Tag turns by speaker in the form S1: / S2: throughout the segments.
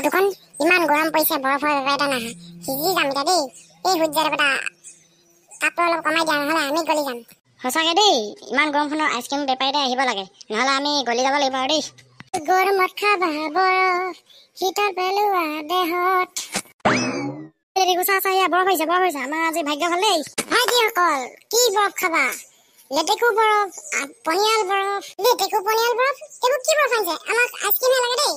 S1: দুখন ইমান গৰম পৰিছে বৰফৰ এটা নাহা সিজি যাম এতিয়া দেই এই সূৰ্যৰ বেটা কাপোৰ অলপ কমাই দিয়া নহ'লে আমি গলি যাম
S2: সঁচাকে দেই ইমান গৰমখনত আইচক্ৰীম বেপাৰীতে আহিব লাগে নহ'লে আমি গলি যাব লাগিব আৰু দেই
S1: গৰমত খাবা বৰফ শীতল পেলোৱা দেহত
S2: বৰফ হৈছে আমাৰ আজি ভাগ্য ভাল দেই
S1: ভাইটিসকল কি বৰফ খাবা লেটেকু বৰফ পনিয়াল বৰফ লেটেকু পনিয়াল বৰফ এইবোৰ কি বৰফ আনিছে আমাক আইচক্ৰীমহে লাগে দেই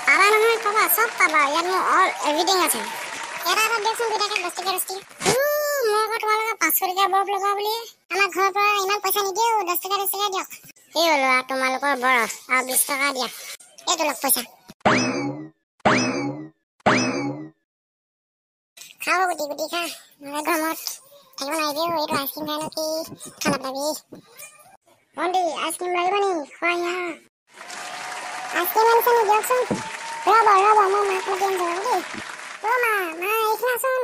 S1: পাবা নহয় পাবা চব পাবা ইয়াত মোৰ অল এভৰিথিং আছে এটা দিয়কচোন দুটাকে 10 টকা মই আকৌ তোমালোকে 500 টকা বৰফ লগা বুলি আমাৰ ঘৰৰ পৰা ইমান পইচা নিদিও 10 টকা দিয়ক এই লোৱা তোমালোকৰ বৰফ আৰু 20 টকা দিয়া এইটো লওক পইচা খাও গুটি গুটি খা নহ'লে গৰমত থাকিব নোৱাৰিবি এইটো আইচক্ৰীম খাই নো কি খানা পাবি ভণ্টি আইচক্ৰীম লাগিব নি খোৱা ইয়া আইচক্ৰীম আনিছে নি দিয়কচোন ৰ'ব মই মাক মাতি আনিছোঁ দেই মা এইখিনি আছোন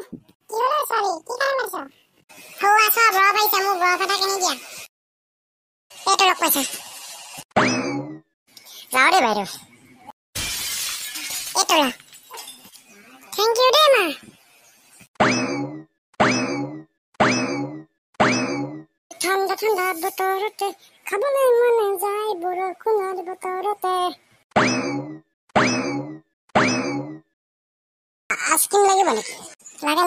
S1: কি হ'লে ছোৱালী কি কাম কৰিছ হৌৱা চব বৰফ আহিছে মোক বৰফ এটা কিনি দিয়া এইটো লওক পইচা যাওঁ দেই বাইদেউ এইটো ল থেংক ইউ দেই মা ঠাণ্ডা ঠাণ্ডা বতৰতে খাবলৈ মন যায় বৰষুণৰ বতৰতে আইচক্ৰীম লাগিব নেকি লাগে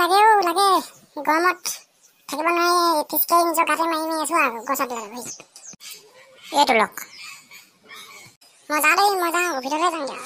S1: লাগে গৰমত থাকিব নোৱাৰি ফিচকাৰি নিজৰ গাতে মাৰি আছো আৰু গছত লাগে এইটো লওক মই যাওঁ ভিতৰলৈ যাওঁগে